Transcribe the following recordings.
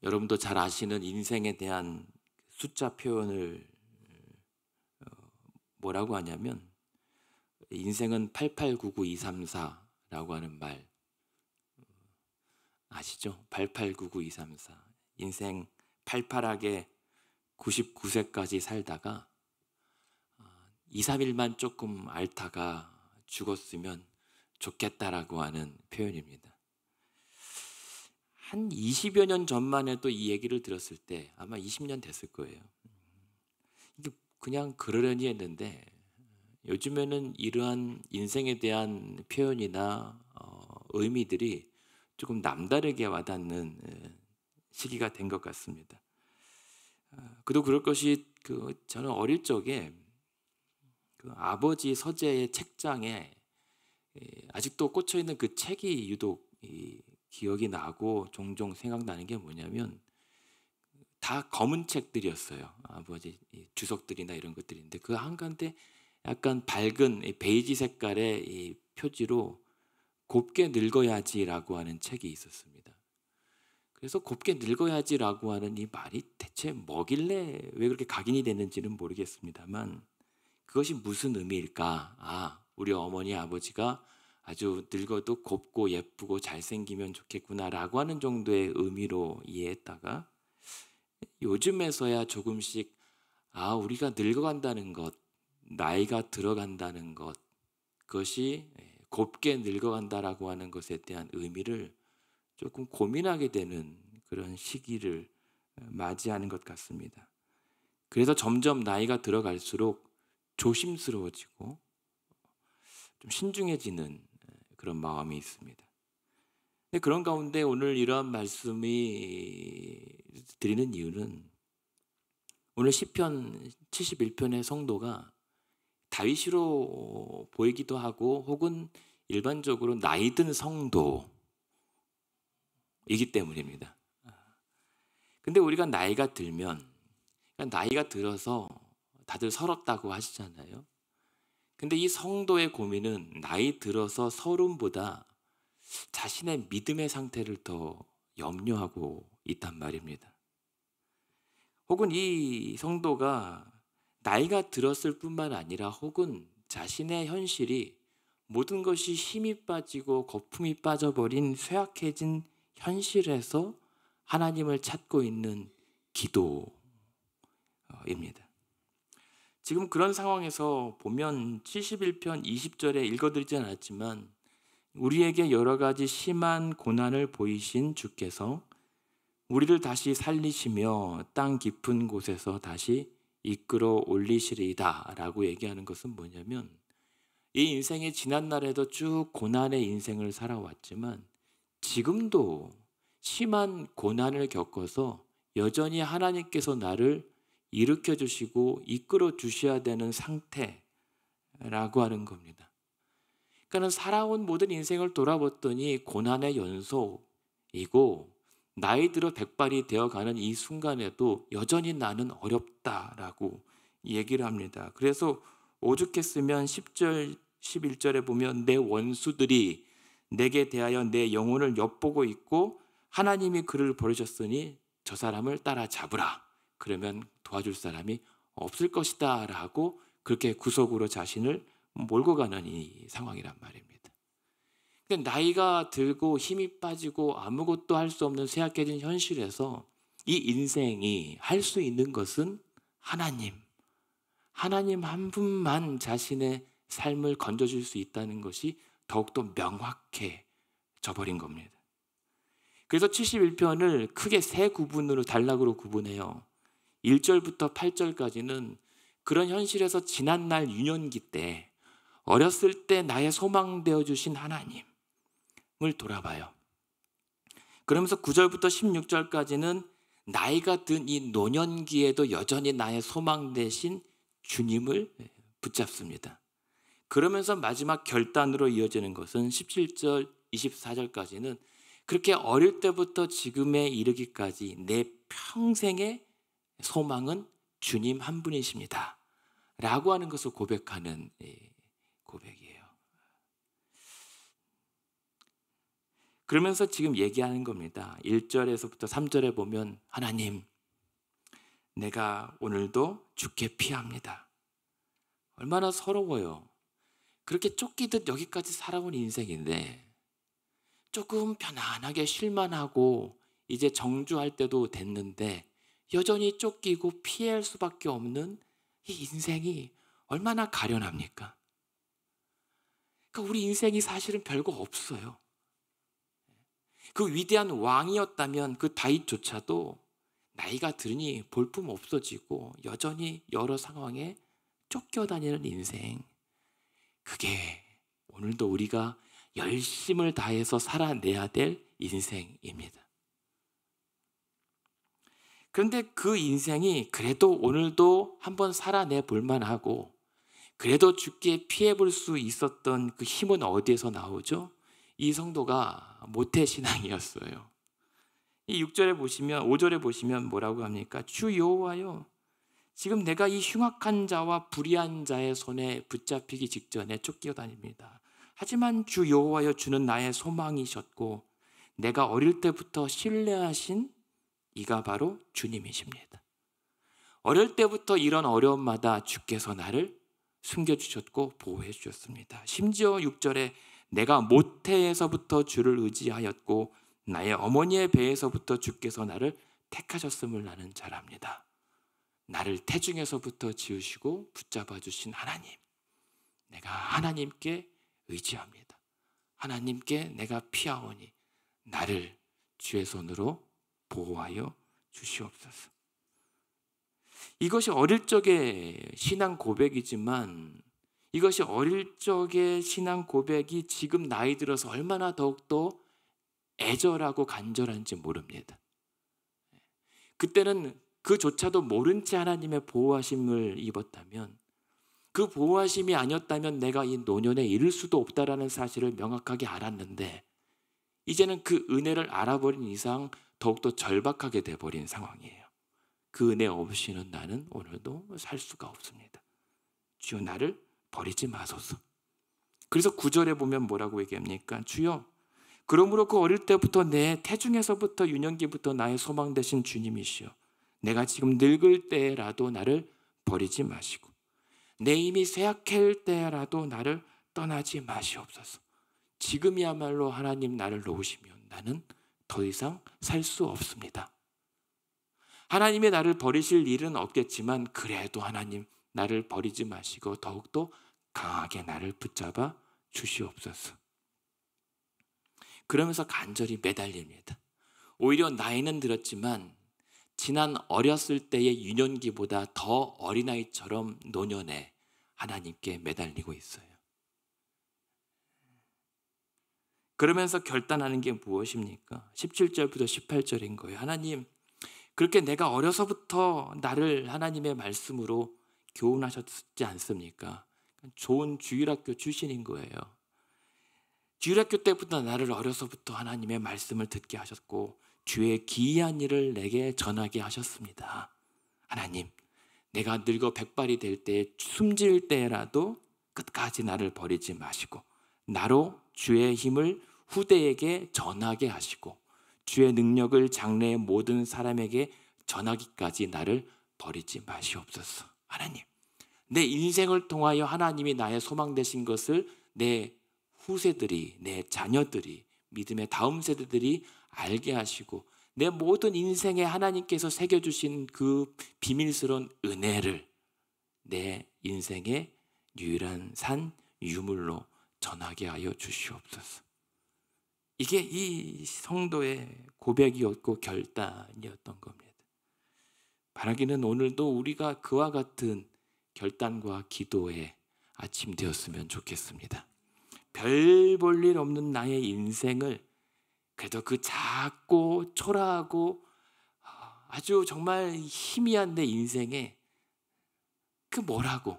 여러분도 잘 아시는 인생에 대한 숫자 표현을 뭐라고 하냐면 인생은 8899234라고 하는 말 아시죠? 8899234. 인생 팔팔하게 99세까지 살다가 2, 3일만 조금 앓다가 죽었으면 좋겠다라고 하는 표현입니다. 한 20여 년 전만 해도 이 얘기를 들었을 때 아마 20년 됐을 거예요. 이게 그냥 그러려니 했는데 요즘에는 이러한 인생에 대한 표현이나 의미들이 조금 남다르게 와닿는 시기가 된 것 같습니다. 그도 그럴 것이 저는 어릴 적에 아버지 서재의 책장에 아직도 꽂혀 있는 그 책이 유독 기억이 나고 종종 생각나는 게 뭐냐면 다 검은 책들이었어요. 아버지 주석들이나 이런 것들인데 그 한가운데 약간 밝은 베이지 색깔의 이 표지로 곱게 늙어야지라고 하는 책이 있었습니다. 그래서 곱게 늙어야지라고 하는 이 말이 대체 뭐길래 왜 그렇게 각인이 됐는지는 모르겠습니다만 그것이 무슨 의미일까? 우리 어머니 아버지가 아주 늙어도 곱고 예쁘고 잘생기면 좋겠구나라고 하는 정도의 의미로 이해했다가 요즘에서야 조금씩 우리가 늙어간다는 것, 나이가 들어간다는 것, 그것이 곱게 늙어간다라고 하는 것에 대한 의미를 조금 고민하게 되는 그런 시기를 맞이하는 것 같습니다. 그래서 점점 나이가 들어갈수록 조심스러워지고 좀 신중해지는 그런 마음이 있습니다. 근데 그런 가운데 오늘 이러한 말씀이 드리는 이유는 오늘 시편 71편의 성도가 다윗이로 보이기도 하고 혹은 일반적으로 나이 든 성도이기 때문입니다. 근데 우리가 나이가 들면 나이가 들어서 다들 서럽다고 하시잖아요. 근데 이 성도의 고민은 나이 들어서 서름보다 자신의 믿음의 상태를 더 염려하고 있단 말입니다. 혹은 이 성도가 나이가 들었을 뿐만 아니라 혹은 자신의 현실이 모든 것이 힘이 빠지고 거품이 빠져버린 쇠약해진 현실에서 하나님을 찾고 있는 기도입니다. 지금 그런 상황에서 보면 71편 20절에 읽어드리지 않았지만 우리에게 여러 가지 심한 고난을 보이신 주께서 우리를 다시 살리시며 땅 깊은 곳에서 다시 이끌어 올리시리이다 라고 얘기하는 것은 뭐냐면 이 인생의 지난 날에도 쭉 고난의 인생을 살아왔지만 지금도 심한 고난을 겪어서 여전히 하나님께서 나를 일으켜 주시고 이끌어 주셔야 되는 상태라고 하는 겁니다. 그러니까 살아온 모든 인생을 돌아봤더니 고난의 연속이고 나이 들어 백발이 되어가는 이 순간에도 여전히 나는 어렵다라고 얘기를 합니다. 그래서 오죽했으면 10절, 11절에 보면 내 원수들이 내게 대하여 내 영혼을 엿보고 있고 하나님이 그를 버리셨으니 저 사람을 따라잡으라. 그러면 도와줄 사람이 없을 것이다 라고 그렇게 구속으로 자신을 몰고 가는 이 상황이란 말입니다. 나이가 들고 힘이 빠지고 아무것도 할 수 없는 쇠약해진 현실에서 이 인생이 할 수 있는 것은 하나님 한 분만 자신의 삶을 건져줄 수 있다는 것이 더욱더 명확해져 버린 겁니다. 그래서 71편을 크게 세 구분으로 단락으로 구분해요. 1절부터 8절까지는 그런 현실에서 지난날 유년기 때 어렸을 때 나의 소망 되어주신 하나님을 돌아봐요. 그러면서 9절부터 16절까지는 나이가 든 이 노년기에도 여전히 나의 소망 되신 주님을 붙잡습니다. 그러면서 마지막 결단으로 이어지는 것은 17절, 24절까지는 그렇게 어릴 때부터 지금에 이르기까지 내 평생의 소망은 주님 한 분이십니다 라고 하는 것을 고백하는 고백이에요. 그러면서 지금 얘기하는 겁니다. 1절에서부터 3절에 보면 하나님, 내가 오늘도 주께 피합니다. 얼마나 서러워요. 그렇게 쫓기듯 여기까지 살아온 인생인데 조금 편안하게 쉴만 하고 이제 정주할 때도 됐는데 여전히 쫓기고 피할 수밖에 없는 이 인생이 얼마나 가련합니까? 그러니까 우리 인생이 사실은 별거 없어요. 그 위대한 왕이었다면 그 다윗조차도 나이가 들으니 볼품 없어지고 여전히 여러 상황에 쫓겨다니는 인생. 그게 오늘도 우리가 열심을 다해서 살아내야 될 인생입니다. 그런데 그 인생이 그래도 오늘도 한번 살아내 볼만 하고 그래도 주께 피해 볼 수 있었던 그 힘은 어디에서 나오죠? 이 성도가 모태신앙이었어요. 이 6절에 보시면 5절에 보시면 뭐라고 합니까? 주 여호와여, 지금 내가 이 흉악한 자와 불의한 자의 손에 붙잡히기 직전에 쫓겨다닙니다. 하지만 주 여호와여, 주는 나의 소망이셨고 내가 어릴 때부터 신뢰하신 이가 바로 주님이십니다. 어릴 때부터 이런 어려움마다 주께서 나를 숨겨주셨고 보호해 주셨습니다. 심지어 6절에 내가 모태에서부터 주를 의지하였고 나의 어머니의 배에서부터 주께서 나를 택하셨음을 나는 잘 압니다. 나를 태중에서부터 지으시고 붙잡아 주신 하나님, 내가 하나님께 의지합니다. 하나님께 내가 피하오니 나를 주의 손으로 보호하여 주시옵소서. 이것이 어릴 적의 신앙 고백이지만 이것이 어릴 적의 신앙 고백이 지금 나이 들어서 얼마나 더욱더 애절하고 간절한지 모릅니다. 그때는 그조차도 모른 채 하나님의 보호하심을 입었다면, 그 보호하심이 아니었다면 내가 이 노년에 이를 수도 없다라는 사실을 명확하게 알았는데 이제는 그 은혜를 알아버린 이상 더욱더 절박하게 돼버린 상황이에요. 그 은혜 없이는 나는 오늘도 살 수가 없습니다. 주여, 나를 버리지 마소서. 그래서 9절에 보면 뭐라고 얘기합니까? 주여, 그러므로 그 어릴 때부터 내 태중에서부터 유년기부터 나의 소망 되신 주님이시여, 내가 지금 늙을 때라도 나를 버리지 마시고 내 힘이 쇠약할 때라도 나를 떠나지 마시옵소서. 지금이야말로 하나님 나를 놓으시면 나는 더 이상 살 수 없습니다. 하나님이 나를 버리실 일은 없겠지만 그래도 하나님 나를 버리지 마시고 더욱더 강하게 나를 붙잡아 주시옵소서. 그러면서 간절히 매달립니다. 오히려 나이는 들었지만 지난 어렸을 때의 유년기보다 더 어린아이처럼 노년에 하나님께 매달리고 있어요. 그러면서 결단하는 게 무엇입니까? 17절부터 18절인 거예요. 하나님, 그렇게 내가 어려서부터 나를 하나님의 말씀으로 교훈하셨지 않습니까? 좋은 주일학교 출신인 거예요. 주일학교 때부터 나를 어려서부터 하나님의 말씀을 듣게 하셨고 주의 기이한 일을 내게 전하게 하셨습니다. 하나님, 내가 늙어 백발이 될 때 숨질 때라도 끝까지 나를 버리지 마시고 나로 주의 힘을 후대에게 전하게 하시고 주의 능력을 장래의 모든 사람에게 전하기까지 나를 버리지 마시옵소서. 하나님, 내 인생을 통하여 하나님이 나의 소망 되신 것을 내 후세들이, 내 자녀들이, 믿음의 다음 세대들이 알게 하시고 내 모든 인생에 하나님께서 새겨주신 그 비밀스러운 은혜를 내 인생의 유일한 산 유물로 전하게 하여 주시옵소서. 이게 이 성도의 고백이었고 결단이었던 겁니다. 바라기는 오늘도 우리가 그와 같은 결단과 기도의 아침 되었으면 좋겠습니다. 별 볼 일 없는 나의 인생을 그래도 그 작고 초라하고 아주 정말 희미한 내 인생에 그 뭐라고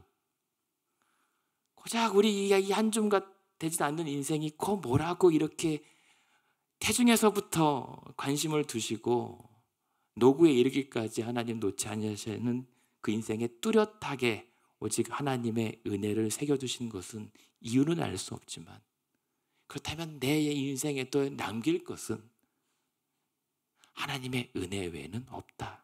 고작 우리 이 한 줌가 되지 않는 인생이 그 뭐라고 이렇게 태중에서부터 관심을 두시고 노구에 이르기까지 하나님 놓지 아니하시는 그 인생에 뚜렷하게 오직 하나님의 은혜를 새겨두신 것은 이유는 알 수 없지만 그렇다면 내 인생에 또 남길 것은 하나님의 은혜 외에는 없다.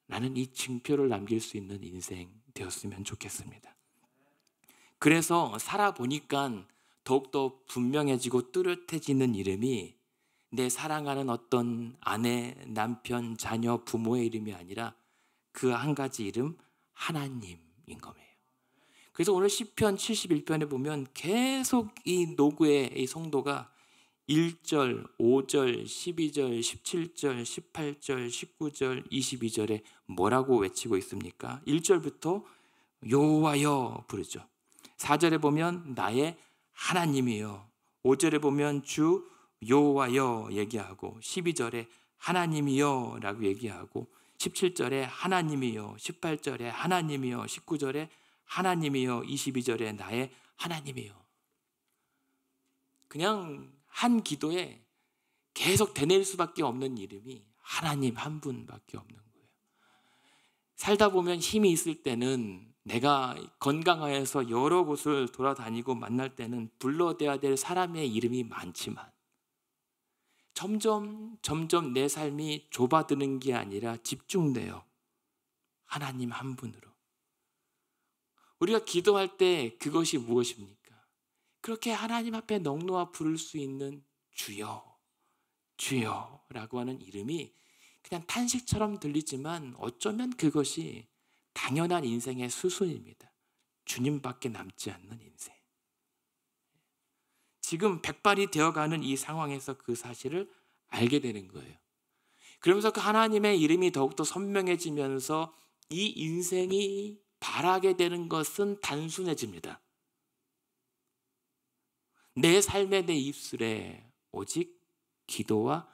나는 이 징표를 남길 수 있는 인생 되었으면 좋겠습니다. 그래서 살아보니까 더욱더 분명해지고 뚜렷해지는 이름이 내 사랑하는 어떤 아내, 남편, 자녀, 부모의 이름이 아니라 그 한 가지 이름, 하나님인 거예요. 그래서 오늘 시편 71편에 보면 계속 이 노구의 이 성도가 1절, 5절, 12절, 17절, 18절, 19절, 22절에 뭐라고 외치고 있습니까? 1절부터 여호와여 부르죠. 4절에 보면 나의 하나님이여, 5절에 보면 주 여호와여 얘기하고, 12절에 하나님이여 라고 얘기하고, 17절에 하나님이여, 18절에 하나님이여, 19절에 하나님이여, 22절에 나의 하나님이여. 그냥 한 기도에 계속 되뇌일 수밖에 없는 이름이 하나님 한 분밖에 없는 거예요. 살다 보면 힘이 있을 때는, 내가 건강하여서 여러 곳을 돌아다니고 만날 때는 불러대야 될 사람의 이름이 많지만 점점 내 삶이 좁아드는 게 아니라 집중돼요. 하나님 한 분으로. 우리가 기도할 때 그것이 무엇입니까? 그렇게 하나님 앞에 넋놓아 부를 수 있는 주여, 주여라고 하는 이름이 그냥 탄식처럼 들리지만 어쩌면 그것이 당연한 인생의 수순입니다. 주님밖에 남지 않는 인생. 지금 백발이 되어가는 이 상황에서 그 사실을 알게 되는 거예요. 그러면서 그 하나님의 이름이 더욱더 선명해지면서 이 인생이 바라게 되는 것은 단순해집니다. 내 삶의 내 입술에 오직 기도와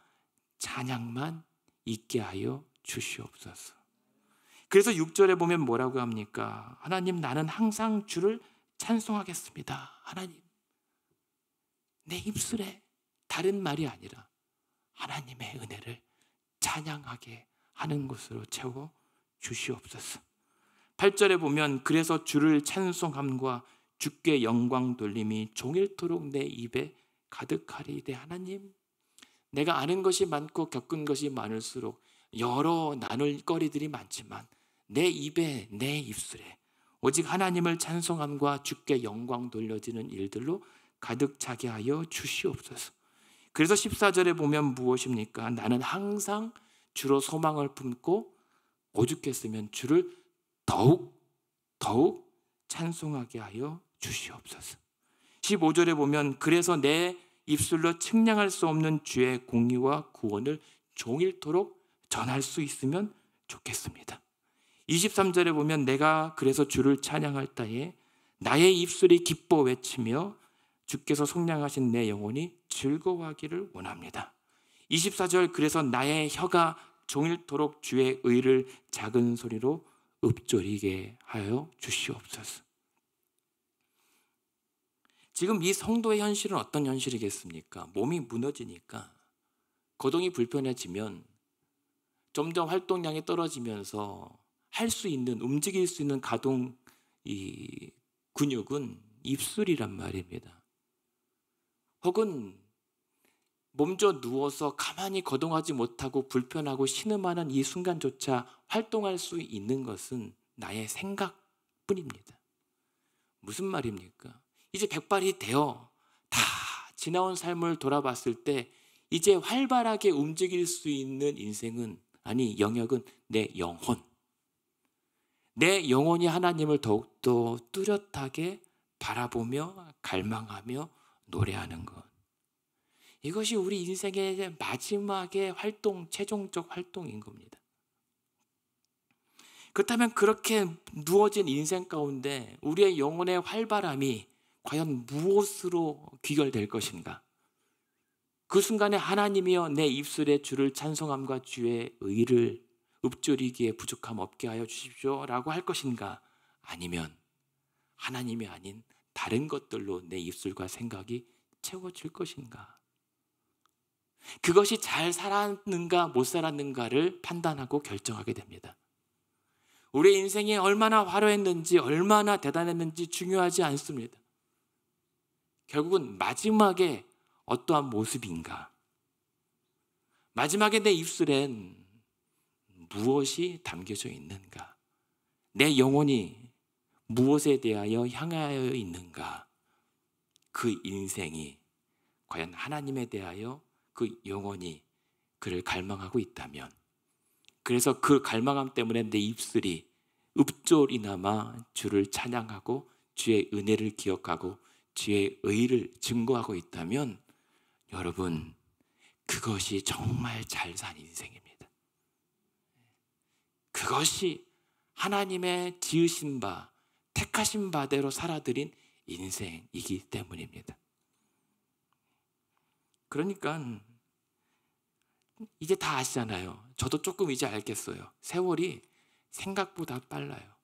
찬양만 있게 하여 주시옵소서. 그래서 6절에 보면 뭐라고 합니까? 하나님, 나는 항상 주를 찬송하겠습니다. 하나님, 내 입술에 다른 말이 아니라 하나님의 은혜를 찬양하게 하는 것으로 채워 주시옵소서. 8절에 보면 그래서 주를 찬송함과 주께 영광 돌림이 종일토록 내 입에 가득하리이다. 하나님, 내가 아는 것이 많고 겪은 것이 많을수록 여러 나눌 거리들이 많지만 내 입에, 내 입술에 오직 하나님을 찬송함과 주께 영광 돌려지는 일들로 가득 차게 하여 주시옵소서. 그래서 14절에 보면 무엇입니까? 나는 항상 주로 소망을 품고 오죽했으면 주를 더욱 찬송하게 하여 주시옵소서. 15절에 보면 그래서 내 입술로 측량할 수 없는 주의 공의와 구원을 종일토록 전할 수 있으면 좋겠습니다. 23절에 보면 내가 그래서 주를 찬양할 때에 나의 입술이 기뻐 외치며 주께서 속량하신 내 영혼이 즐거워하기를 원합니다. 24절 그래서 나의 혀가 종일토록 주의 의를 작은 소리로 읊조리게 하여 주시옵소서. 지금 이 성도의 현실은 어떤 현실이겠습니까? 몸이 무너지니까, 거동이 불편해지면 점점 활동량이 떨어지면서 할 수 있는, 움직일 수 있는 가동 이 근육은 입술이란 말입니다. 혹은 몸져 누워서 가만히 거동하지 못하고 불편하고 신음하는 이 순간조차 활동할 수 있는 것은 나의 생각뿐입니다. 무슨 말입니까? 이제 백발이 되어 다 지나온 삶을 돌아봤을 때 이제 활발하게 움직일 수 있는 인생은, 아니 영역은 내 영혼. 내 영혼이 하나님을 더욱더 뚜렷하게 바라보며 갈망하며 노래하는 것. 이것이 우리 인생의 마지막의 활동, 최종적 활동인 겁니다. 그렇다면 그렇게 누워진 인생 가운데 우리의 영혼의 활발함이 과연 무엇으로 귀결될 것인가? 그 순간에 하나님이여 내 입술에 주를 찬송함과 주의 의를 읊조리기에 부족함 없게 하여 주십시오 라고 할 것인가? 아니면 하나님이 아닌 다른 것들로 내 입술과 생각이 채워질 것인가? 그것이 잘 살았는가 못 살았는가를 판단하고 결정하게 됩니다. 우리의 인생이 얼마나 화려했는지, 얼마나 대단했는지 중요하지 않습니다. 결국은 마지막에 어떠한 모습인가? 마지막에 내 입술엔 무엇이 담겨져 있는가? 내 영혼이 무엇에 대하여 향하여 있는가? 그 인생이 과연 하나님에 대하여 그 영혼이 그를 갈망하고 있다면, 그래서 그 갈망함 때문에 내 입술이 읍졸이나마 주를 찬양하고 주의 은혜를 기억하고 주의 의를 증거하고 있다면, 여러분, 그것이 정말 잘 산 인생입니다. 그것이 하나님의 지으신 바, 택하신 바대로 살아들인 인생이기 때문입니다. 그러니까 이제 다 아시잖아요. 저도 조금 이제 알겠어요. 세월이 생각보다 빨라요.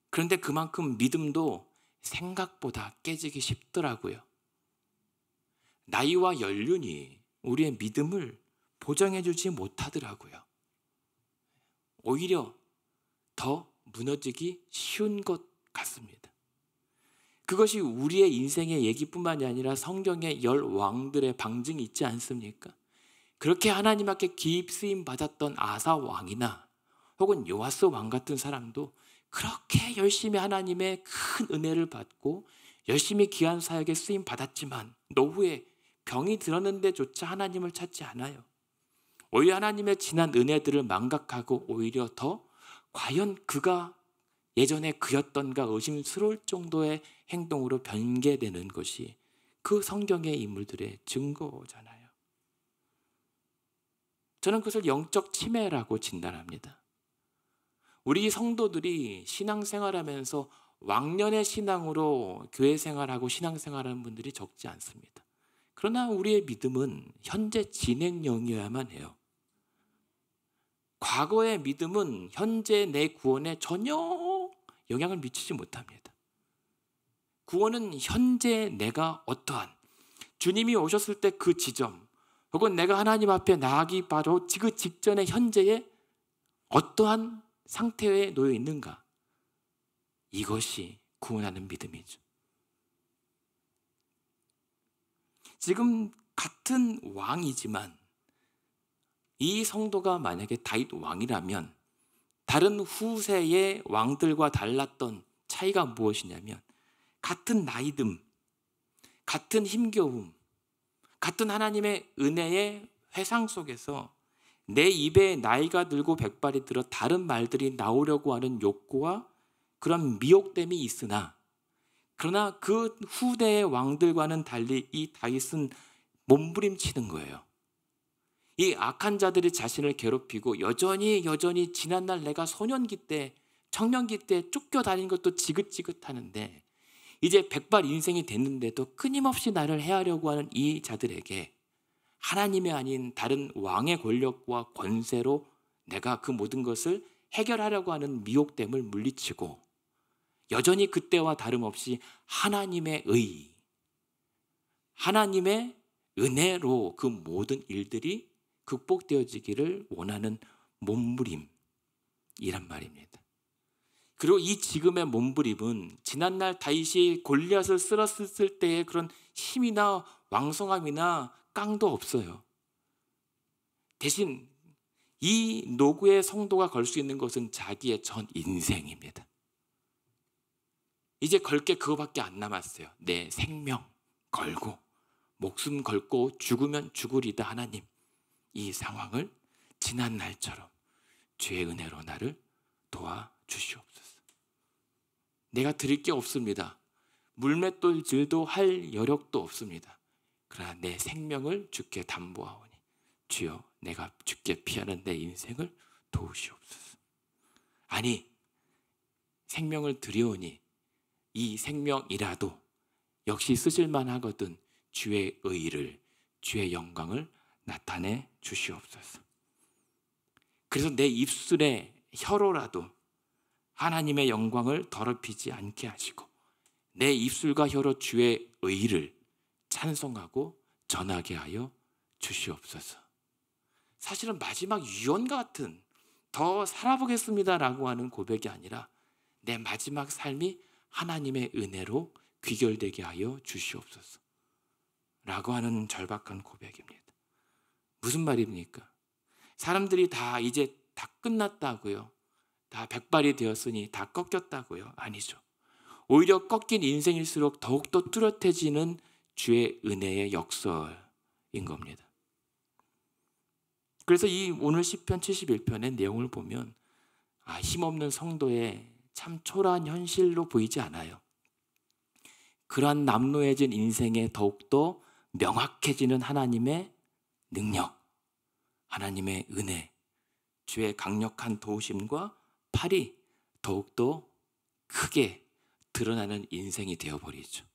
그런데 그만큼 믿음도 생각보다 깨지기 쉽더라고요. 나이와 연륜이 우리의 믿음을 보장해주지 못하더라고요. 오히려 더 무너지기 쉬운 것 같습니다. 그것이 우리의 인생의 얘기뿐만이 아니라 성경의 10왕들의 방증이 있지 않습니까? 그렇게 하나님 앞에 기입 쓰임 받았던 아사 왕이나 혹은 요아스 왕 같은 사람도 그렇게 열심히 하나님의 큰 은혜를 받고 열심히 귀한 사역에 쓰임 받았지만 노후에 병이 들었는데조차 하나님을 찾지 않아요. 오히려 하나님의 지난 은혜들을 망각하고 오히려 더 과연 그가 예전에 그였던가 의심스러울 정도의 행동으로 변개되는 것이 그 성경의 인물들의 증거잖아요. 저는 그것을 영적 치매라고 진단합니다. 우리 성도들이 신앙생활하면서 왕년의 신앙으로 교회 생활하고 신앙생활하는 분들이 적지 않습니다. 그러나 우리의 믿음은 현재 진행형이어야만 해요. 과거의 믿음은 현재 내 구원에 전혀 영향을 미치지 못합니다. 구원은 현재 내가 어떠한, 주님이 오셨을 때 그 지점, 혹은 내가 하나님 앞에 나아가기 바로 그 직전의 현재에 어떠한 상태에 놓여 있는가, 이것이 구원하는 믿음이죠. 지금 같은 왕이지만 이 성도가 만약에 다윗 왕이라면 다른 후세의 왕들과 달랐던 차이가 무엇이냐면, 같은 나이듦, 같은 힘겨움, 같은 하나님의 은혜의 회상 속에서 내 입에 나이가 들고 백발이 들어 다른 말들이 나오려고 하는 욕구와 그런 미혹됨이 있으나, 그러나 그 후대의 왕들과는 달리 이 다윗은 몸부림치는 거예요. 이 악한 자들이 자신을 괴롭히고 여전히 지난날 내가 소년기 때, 청년기 때 쫓겨다닌 것도 지긋지긋하는데 이제 백발 인생이 됐는데도 끊임없이 나를 해하려고 하는 이 자들에게 하나님이 아닌 다른 왕의 권력과 권세로 내가 그 모든 것을 해결하려고 하는 미혹됨을 물리치고 여전히 그때와 다름없이 하나님의 의, 하나님의 은혜로 그 모든 일들이 극복되어지기를 원하는 몸부림이란 말입니다. 그리고 이 지금의 몸부림은 지난날 다윗이 골리앗을 쓸었을 때의 그런 힘이나 왕성함이나 깡도 없어요. 대신 이 노구의 성도가 걸 수 있는 것은 자기의 전 인생입니다. 이제 걸 게 그거밖에 안 남았어요. 내 생명 걸고 목숨 걸고 죽으면 죽으리다 하나님, 이 상황을 지난 날처럼 주의 은혜로 나를 도와주시옵소서. 내가 드릴 게 없습니다. 물맷돌질도 할 여력도 없습니다. 그러나 내 생명을 주께 담보하오니 주여 내가 주께 피하는 내 인생을 도우시옵소서. 아니, 생명을 드리오니 이 생명이라도 역시 쓰실만 하거든 주의 의를, 주의 영광을 나타내 주시옵소서. 그래서 내 입술의 혀로라도 하나님의 영광을 더럽히지 않게 하시고 내 입술과 혀로 주의 의를 찬송하고 전하게 하여 주시옵소서. 사실은 마지막 유언과 같은 더 살아보겠습니다라고 하는 고백이 아니라 내 마지막 삶이 하나님의 은혜로 귀결되게 하여 주시옵소서 라고 하는 절박한 고백입니다. 무슨 말입니까? 사람들이 다 이제 다 끝났다고요? 다 백발이 되었으니 다 꺾였다고요? 아니죠. 오히려 꺾인 인생일수록 더욱더 뚜렷해지는 주의 은혜의 역설인 겁니다. 그래서 이 오늘 시편 71편의 내용을 보면 힘없는 성도의 참 초라한 현실로 보이지 않아요. 그러한 남루해진 인생에 더욱더 명확해지는 하나님의 능력, 하나님의 은혜, 주의 강력한 도우심과 팔이 더욱더 크게 드러나는 인생이 되어버리죠.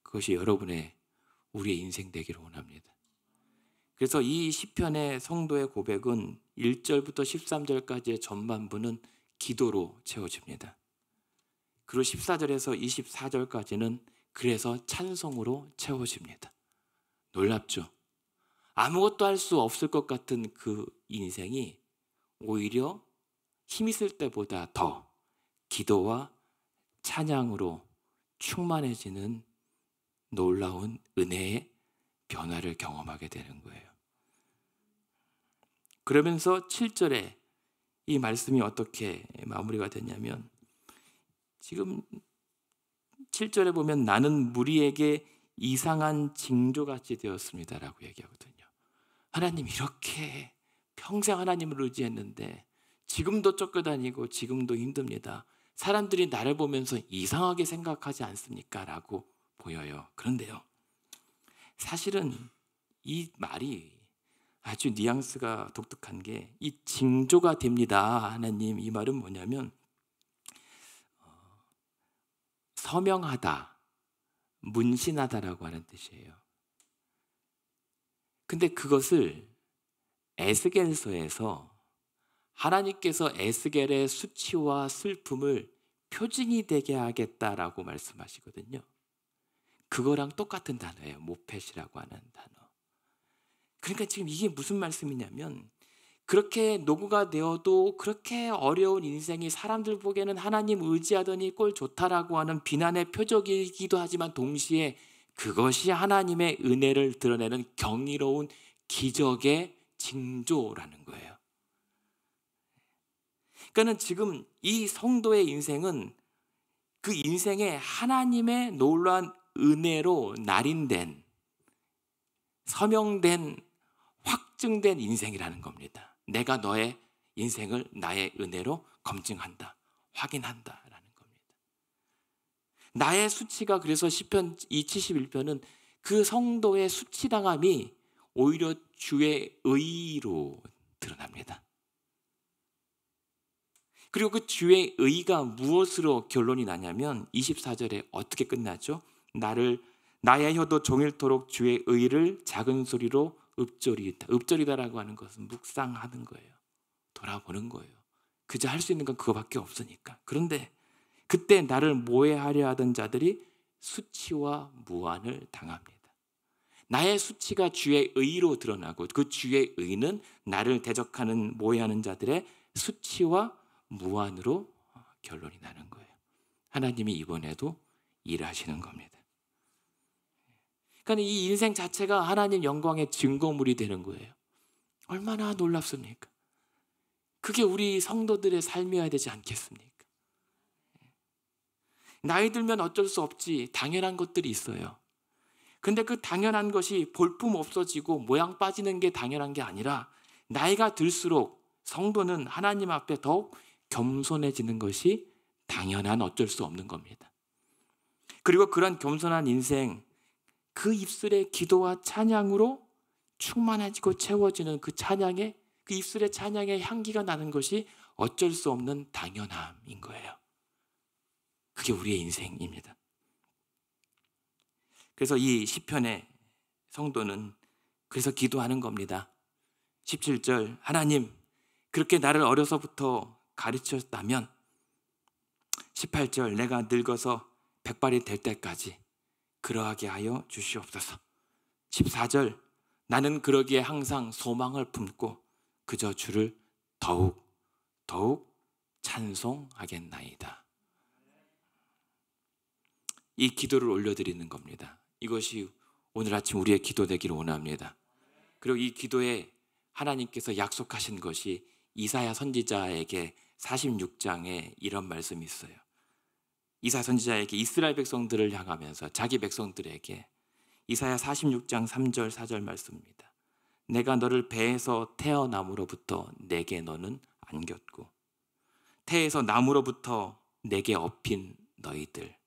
그것이 우리의 인생 되기를 원합니다. 그래서 이 시편의 성도의 고백은 1절부터 13절까지의 전반부는 기도로 채워집니다. 그리고 14절에서 24절까지는 그래서 찬송으로 채워집니다. 놀랍죠? 아무것도 할 수 없을 것 같은 그 인생이 오히려 힘 있을 때보다 더 기도와 찬양으로 충만해지는 놀라운 은혜의 변화를 경험하게 되는 거예요. 그러면서 7절에 이 말씀이 어떻게 마무리가 되냐면, 지금 7절에 보면 나는 무리에게 이상한 징조같이 되었습니다라고 얘기하거든요. 하나님, 이렇게 평생 하나님을 의지했는데 지금도 쫓겨다니고 지금도 힘듭니다. 사람들이 나를 보면서 이상하게 생각하지 않습니까? 라고 보여요. 그런데요, 사실은 이 말이 아주 뉘앙스가 독특한 게, 이 징조가 됩니다, 하나님, 이 말은 뭐냐면 서명하다, 문신하다라고 하는 뜻이에요. 근데 그것을 에스겔서에서 하나님께서 에스겔의 수치와 슬픔을 표징이 되게 하겠다라고 말씀하시거든요. 그거랑 똑같은 단어예요. 모펫이라고 하는 단어. 그러니까 지금 이게 무슨 말씀이냐면, 그렇게 노구가 되어도 그렇게 어려운 인생이 사람들 보기에는 하나님 의지하더니 꼴 좋다라고 하는 비난의 표적이기도 하지만 동시에 그것이 하나님의 은혜를 드러내는 경이로운 기적의 징조라는 거예요. 그러니까 지금 이 성도의 인생은 그 인생에 하나님의 놀라운 은혜로 날인된, 서명된, 확증된 인생이라는 겁니다. 내가 너의 인생을 나의 은혜로 검증한다, 확인한다라는 겁니다. 나의 수치가, 그래서 시편 71편은 그 성도의 수치당함이 오히려 주의 의로 드러납니다. 그리고 그 주의 의가 무엇으로 결론이 나냐면 24절에 어떻게 끝나죠? 나의 혀도 종일토록 주의 의를 작은 소리로 읊조리이다. 읊조리다라고 하는 것은 묵상하는 거예요. 돌아보는 거예요. 그저 할 수 있는 건 그거밖에 없으니까. 그런데 그때 나를 모해하려 하던 자들이 수치와 무한을 당합니다. 나의 수치가 주의 의로 드러나고 그 주의 의는 나를 대적하는, 모해하는 자들의 수치와 무한으로 결론이 나는 거예요. 하나님이 이번에도 일하시는 겁니다. 그러니까 이 인생 자체가 하나님 영광의 증거물이 되는 거예요. 얼마나 놀랍습니까? 그게 우리 성도들의 삶이어야 되지 않겠습니까? 나이 들면 어쩔 수 없지, 당연한 것들이 있어요. 근데 그 당연한 것이 볼품 없어지고 모양 빠지는 게 당연한 게 아니라, 나이가 들수록 성도는 하나님 앞에 더욱 겸손해지는 것이 당연한, 어쩔 수 없는 겁니다. 그리고 그런 겸손한 인생, 그 입술의 기도와 찬양으로 충만해지고 채워지는 그 찬양의, 그 입술의 찬양의 향기가 나는 것이 어쩔 수 없는 당연함인 거예요. 그게 우리의 인생입니다. 그래서 이 시편의 성도는 그래서 기도하는 겁니다. 17절, 하나님, 그렇게 나를 어려서부터 가르쳤다면, 18절, 내가 늙어서 백발이 될 때까지 그러하게 하여 주시옵소서. 14절, 나는 그러기에 항상 소망을 품고 그저 주를 더욱 찬송하겠나이다. 이 기도를 올려드리는 겁니다. 이것이 오늘 아침 우리의 기도 되기를 원합니다. 그리고 이 기도에 하나님께서 약속하신 것이 이사야 선지자에게 46장에 이런 말씀이 있어요. 이사야 선지자에게 이스라엘 백성들을 향하면서 자기 백성들에게 이사야 46장 3절 4절 말씀입니다. 내가 너를 배에서 태어남으로부터 내게 너는 안겼고 태에서 남으로부터 내게 업힌 너희들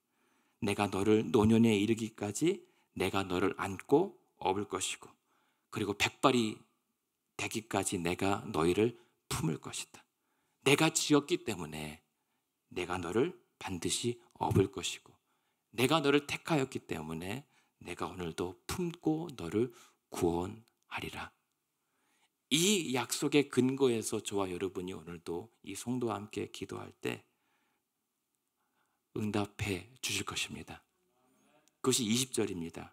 내가 너를 노년에 이르기까지 내가 너를 안고 업을 것이고 그리고 백발이 되기까지 내가 너희를 품을 것이다. 내가 지었기 때문에 내가 너를 반드시 업을 것이고 내가 너를 택하였기 때문에 내가 오늘도 품고 너를 구원하리라. 이 약속의 근거에서 저와 여러분이 오늘도 이 성도와 함께 기도할 때 응답해 주실 것입니다. 그것이 20절입니다.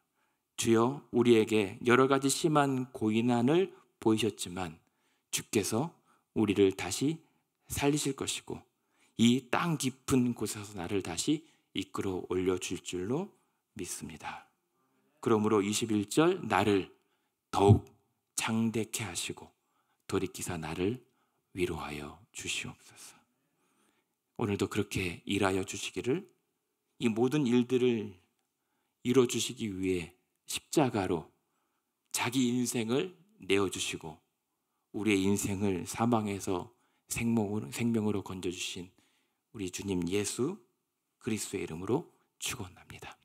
주여 우리에게 여러 가지 심한 고난을 보이셨지만 주께서 우리를 다시 살리실 것이고 이 땅 깊은 곳에서 나를 다시 이끌어 올려줄 줄로 믿습니다. 그러므로 21절 나를 더욱 장대케 하시고 돌이키사 나를 위로하여 주시옵소서. 오늘도 그렇게 일하여 주시기를 이 모든 일들을 이루어주시기 위해 십자가로 자기 인생을 내어주시고 우리의 인생을 사망에서 생명으로 건져주신 우리 주님 예수 그리스도의 이름으로 축원합니다.